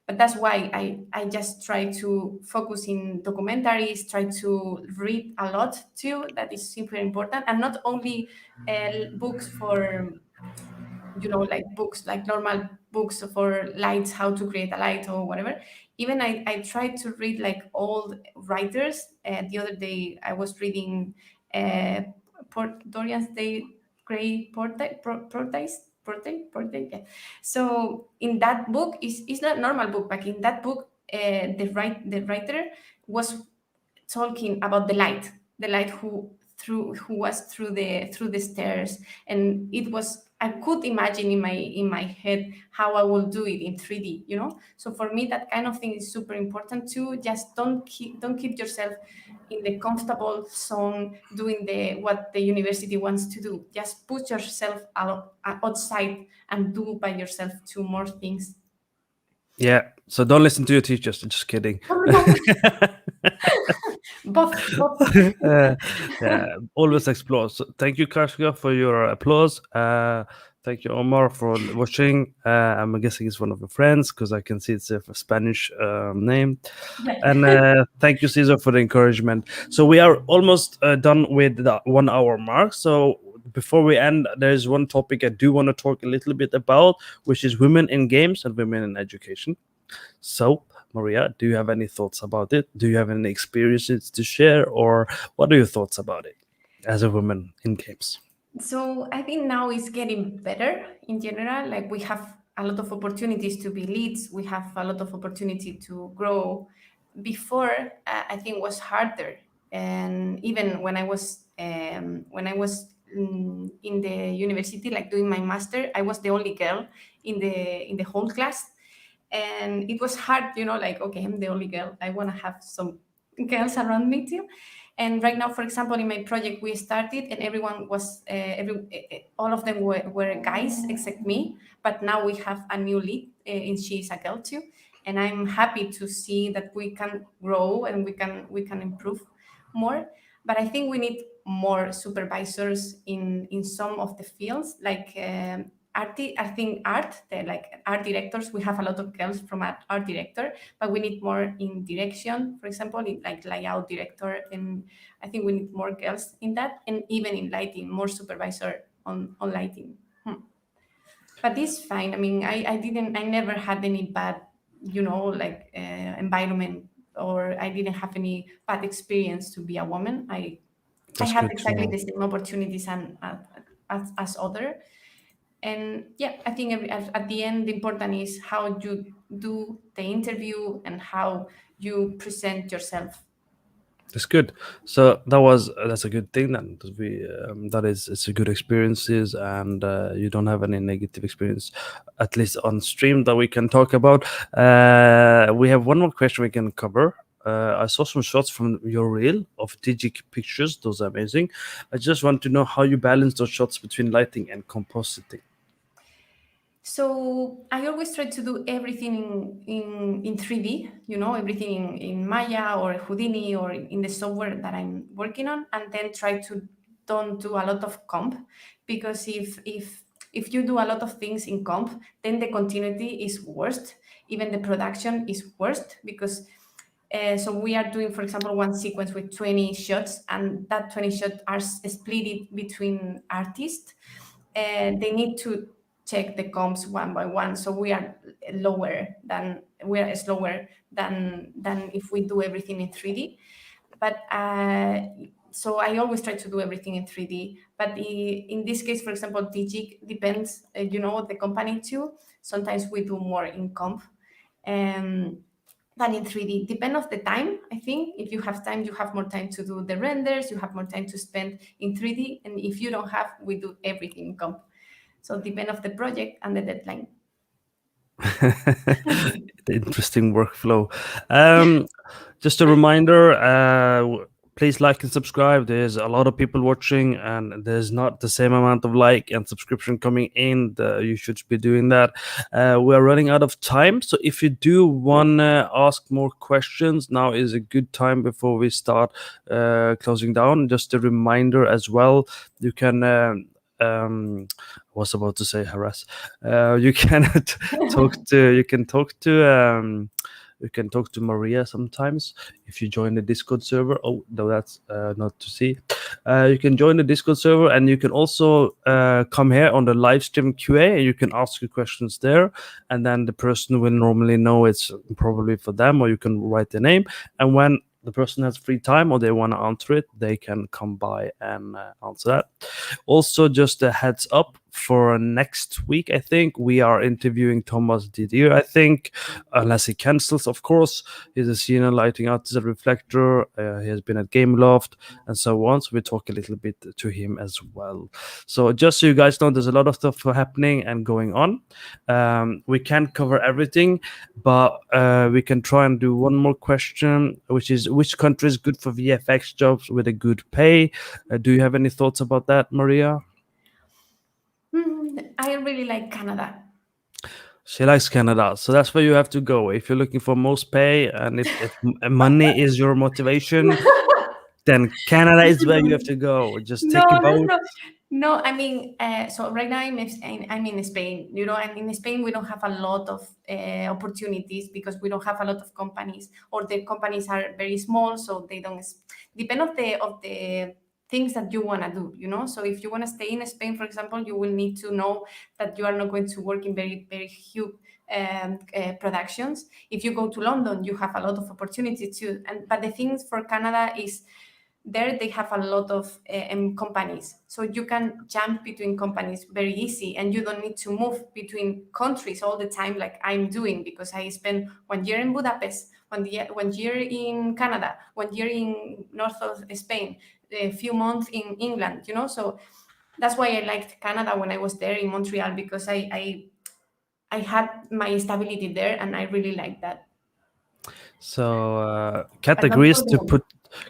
But that's why I just try to focus in documentaries, try to read a lot too. That is super important. And not only books for, you know, like books, like normal books for lights, how to create a light or whatever. Even I tried to read like old writers. The other day I was reading uh, Dorian's Day Gray Porte, yeah. So in that book, it's not a normal book, but in that book, the writer was talking about the light who was through the stairs, and it was, I could imagine in my head how I will do it in 3D, you know. So for me, that kind of thing is super important too. Just don't keep yourself in the comfortable zone doing the what the university wants to do. Just put yourself outside and do by yourself two more things. Yeah. So don't listen to your teachers. Just kidding. Both. Yeah, always explore. So thank you, Kashka, for your applause. Thank you, Omar, for watching. I'm guessing it's one of your friends because I can see it's a Spanish name. And thank you, Caesar, for the encouragement. So we are almost done with the 1 hour mark. So before we end, there's one topic I do want to talk a little bit about, which is women in games and women in education. So, Maria, do you have any thoughts about it? Do you have any experiences to share, or what are your thoughts about it as a woman in games? So I think now it's getting better in general. Like we have a lot of opportunities to be leads. We have a lot of opportunity to grow. Before, I think was harder. And even when I was in the university, like doing my master, I was the only girl in the whole class, and it was hard, you know, like okay, I'm the only girl, I want to have some girls around me too. And right now, for example, in my project we started and everyone was all of them were guys except me, but now we have a new lead and she is a girl too, and I'm happy to see that we can grow and we can improve more. But I think we need more supervisors in some of the fields, like I think like art directors, we have a lot of girls from art director, but we need more in direction, for example, in like layout director, and I think we need more girls in that, and even in lighting, more supervisor on lighting. But it's fine. I mean, I never had any bad, you know, like environment or I didn't have any bad experience to be a woman. I That's have good to exactly know. the same opportunities and as other. And yeah, I think at the end, the important is how you do the interview and how you present yourself. That's good. So that's a good thing then. Because that is it's a good experiences, and you don't have any negative experience, at least on stream that we can talk about. We have one more question we can cover. I saw some shots from your reel of Digic pictures. Those are amazing. I just want to know how you balance those shots between lighting and compositing. So I always try to do everything in 3D, everything in Maya or Houdini or in the software that I'm working on, and then try to don't do a lot of comp, because if you do a lot of things in comp, then the continuity is worst. Even the production is worst, because so we are doing, for example, one sequence with 20 shots, and that 20 shots are split between artists. They need to check the comps one by one, so we are slower than if we do everything in 3D. But so I always try to do everything in 3D. But in this case, for example, Digic depends, the company too. Sometimes we do more in comp. Than in 3D. Depend of the time, I think. If you have time, you have more time to do the renders, you have more time to spend in 3D. And if you don't have, we do everything in comp. So depend of the project and the deadline. The interesting workflow. Just a reminder, please like and subscribe. There's a lot of people watching, and there's not the same amount of like and subscription coming in. You should be doing that. We are running out of time, so if you do want to ask more questions, now is a good time before we start closing down. Just a reminder as well, you can I was about to say harass. You can talk to Maria sometimes if you join the Discord server. Oh no, that's not to see. You can join the Discord server, and you can also come here on the live stream QA, and you can ask your questions there, and then the person will normally know it's probably for them, or you can write the name, and when the person has free time or they want to answer it, they can come by and answer that. Also, just a heads up for next week, I think we are interviewing Thomas Didier. I think, unless he cancels, of course. He's a senior lighting artist at Reflector. He has been at Gameloft and so on. So we talk a little bit to him as well. So just so you guys know, there's a lot of stuff happening and going on. We can't cover everything, but we can try and do one more question, which is which country is good for VFX jobs with a good pay? Do you have any thoughts about that, Maria? I really like Canada. She likes Canada, so that's where you have to go if you're looking for most pay, and if money is your motivation, then Canada is where you have to go. Just take a No, that's boat. not. No, I mean, so right now I'm in Spain, and in Spain we don't have a lot of opportunities because we don't have a lot of companies, or the companies are very small, so they don't depend of the things that you want to do. So if you want to stay in Spain, for example, you will need to know that you are not going to work in very, very huge productions. If you go to London, you have a lot of opportunity too. But the things for Canada is there they have a lot of companies, so you can jump between companies very easy, and you don't need to move between countries all the time like I'm doing, because I spent 1 year in Budapest, 1 year in Canada, 1 year in north of Spain, a few months in England, so that's why I liked Canada when I was there in Montreal, because I had my stability there, and I really liked that. So But not for the moment.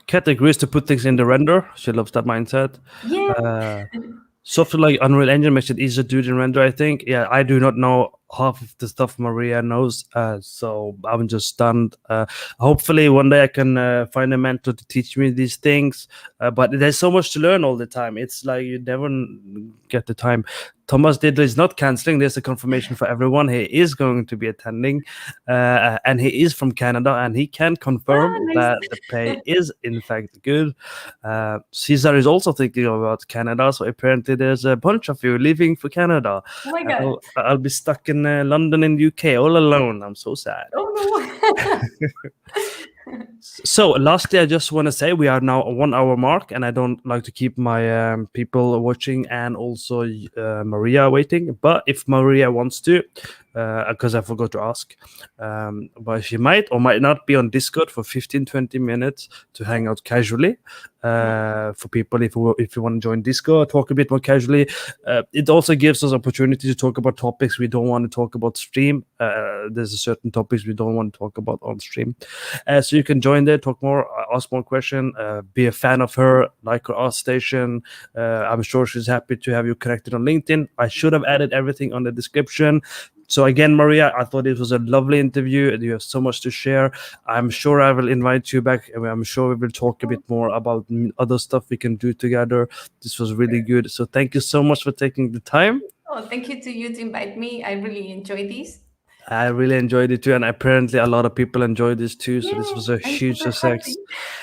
Kat agrees to put things in the render. She loves that mindset. Yeah. Uh, Software like Unreal Engine makes it easier to do it in render, I think. Yeah, I do not know half of the stuff Maria knows, so I'm just stunned. Hopefully, one day I can find a mentor to teach me these things. But there's so much to learn all the time. It's like you never get the time. Thomas Diddler is not canceling. There's a confirmation for everyone. He is going to be attending, and he is from Canada, and he can confirm Nice. that the pay is in fact good. Caesar is also thinking about Canada, so apparently there's a bunch of you leaving for Canada. Oh my And god. I'll be stuck in London and UK all alone. I'm so sad. Oh no. So, lastly, I just want to say we are now a 1 hour mark, and I don't like to keep my people watching and also Maria waiting. But if Maria wants to, because I forgot to ask, but she might or might not be on Discord for 15-20 minutes to hang out casually. For people, if you want to join Discord, talk a bit more casually. It also gives us opportunity to talk about topics we don't want to talk about stream. There's a certain topics we don't want to talk about on stream. So you can join there, talk more, ask more question, be a fan of her, like her art station. I'm sure she's happy to have you connected on LinkedIn. I should have added everything on the description. So again, Maria, I thought it was a lovely interview, and you have so much to share. I'm sure I will invite you back, and I'm sure we will talk a bit more about other stuff we can do together. This was really good. So thank you so much for taking the time. Oh, thank you to you to invite me. I really enjoyed this. I really enjoyed it too, and apparently a lot of people enjoyed this too. So this Yeah, was a I'm huge super success.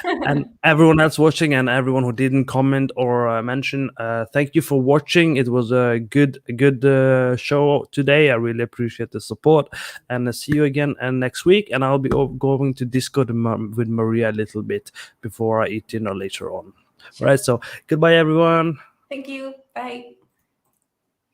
happy. And everyone else watching and everyone who didn't comment or mention, thank you for watching. It was a good show today. I really appreciate the support, and see you again next week. And I'll be going to Discord with Maria a little bit before I eat dinner later on. All Sure. right, so goodbye everyone. Thank you. Bye.